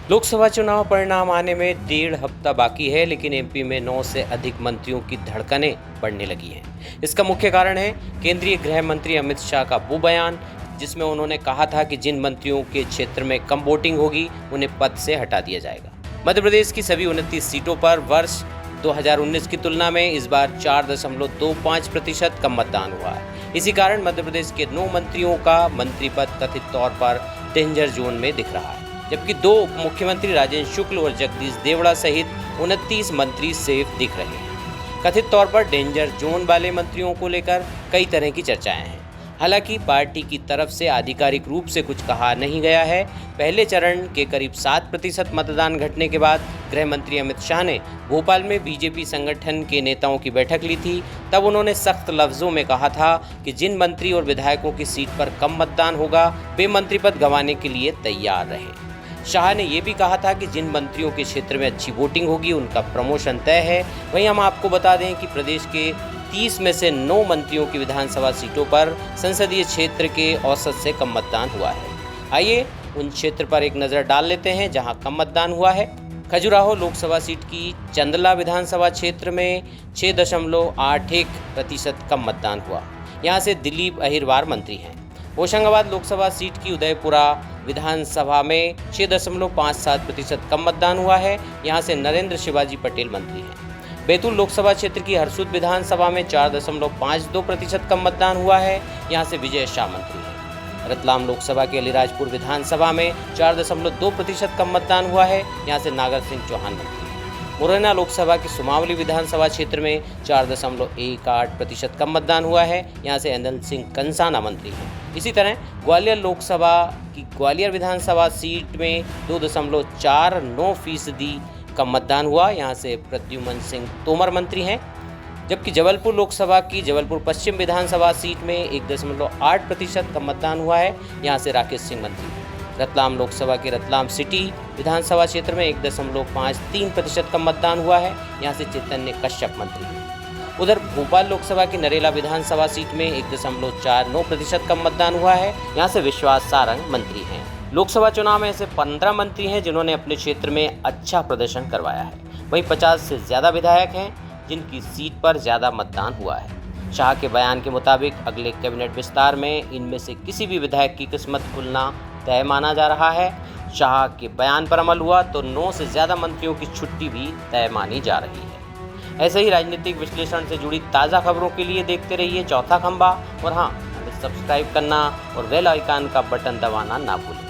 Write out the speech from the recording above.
लोकसभा चुनाव परिणाम आने में 1.5 हफ्ता बाकी है, लेकिन एमपी में 9 से अधिक मंत्रियों की धड़कनें बढ़ने लगी हैं। इसका मुख्य कारण है केंद्रीय गृह मंत्री अमित शाह का वो बयान जिसमें उन्होंने कहा था कि जिन मंत्रियों के क्षेत्र में कम वोटिंग होगी उन्हें पद से हटा दिया जाएगा। मध्य प्रदेश की सभी 29 सीटों पर वर्ष 2019 की तुलना में इस बार 4.25% कम मतदान हुआ है। इसी कारण मध्य प्रदेश के 9 मंत्रियों का मंत्री पद कथित तौर पर डेंजर जोन में दिख रहा है, जबकि 2 उप मुख्यमंत्री राजेंद्र शुक्ल और जगदीश देवड़ा सहित 29 मंत्री सेफ दिख रहे हैं। कथित तौर पर डेंजर जोन वाले मंत्रियों को लेकर कई तरह की चर्चाएं हैं। हालांकि पार्टी की तरफ से आधिकारिक रूप से कुछ कहा नहीं गया है। पहले चरण के करीब 7% मतदान घटने के बाद गृह मंत्री अमित शाह ने भोपाल में बीजेपी संगठन के नेताओं की बैठक ली थी। तब उन्होंने सख्त लफ्जों में कहा था कि जिन मंत्री और विधायकों की सीट पर कम मतदान होगा वे मंत्री पद गंवाने के लिए तैयार रहे। शाह ने यह भी कहा था कि जिन मंत्रियों के क्षेत्र में अच्छी वोटिंग होगी उनका प्रमोशन तय है। वहीं हम आपको बता दें कि प्रदेश के 30 में से 9 मंत्रियों की विधानसभा सीटों पर संसदीय क्षेत्र के औसत से कम मतदान हुआ है। आइए उन क्षेत्र पर एक नज़र डाल लेते हैं जहां कम मतदान हुआ है। खजुराहो लोकसभा सीट की चंदला विधानसभा क्षेत्र में 6.81% कम मतदान हुआ। यहां से दिलीप अहिरवार मंत्री हैं। होशंगाबाद लोकसभा सीट की उदयपुरा विधानसभा में 6.57% कम मतदान हुआ है। यहां से नरेंद्र शिवाजी पटेल मंत्री हैं। बैतूल लोकसभा क्षेत्र की हरसूद विधानसभा में 4.52% कम मतदान हुआ है। यहां से विजय शाह मंत्री हैं। रतलाम लोकसभा के अलीराजपुर विधानसभा में 4.2% कम मतदान हुआ है। यहां से नागर सिंह चौहान मंत्री हैं। मुरैना लोकसभा की सुमावली विधानसभा क्षेत्र में 4.18% कम मतदान हुआ है। यहां से अनिल सिंह कंसाना मंत्री हैं। इसी तरह ग्वालियर लोकसभा की ग्वालियर विधानसभा सीट में 2.49% कम मतदान हुआ। यहां से प्रद्युमन सिंह तोमर मंत्री हैं। जबकि जबलपुर लोकसभा की जबलपुर पश्चिम विधानसभा सीट में 1.8% कम मतदान हुआ है। यहां से राकेश सिंह मंत्री हैं। रतलाम लोकसभा के रतलाम सिटी विधानसभा क्षेत्र में 1.53% कम मतदान हुआ है। यहां से चैतन्य कश्यप मंत्री हैं। उधर भोपाल लोकसभा की नरेला विधानसभा सीट में 1.49% कम मतदान हुआ है। यहां से विश्वास सारंग मंत्री हैं। लोकसभा चुनाव में ऐसे 15 मंत्री हैं जिन्होंने अपने क्षेत्र में अच्छा प्रदर्शन करवाया है। वहीं 50 से ज़्यादा विधायक हैं जिनकी सीट पर ज़्यादा मतदान हुआ है। शाह के बयान के मुताबिक अगले कैबिनेट विस्तार में इनमें से किसी भी विधायक की किस्मत खुलना तय माना जा रहा है। शाह के बयान पर अमल हुआ तो 9 से ज़्यादा मंत्रियों की छुट्टी भी तय मानी जा रही है। ऐसे ही राजनीतिक विश्लेषण से जुड़ी ताज़ा खबरों के लिए देखते रहिए चौथा खंबा। और हाँ, हमें सब्सक्राइब करना और बेल आइकन का बटन दबाना ना भूलें।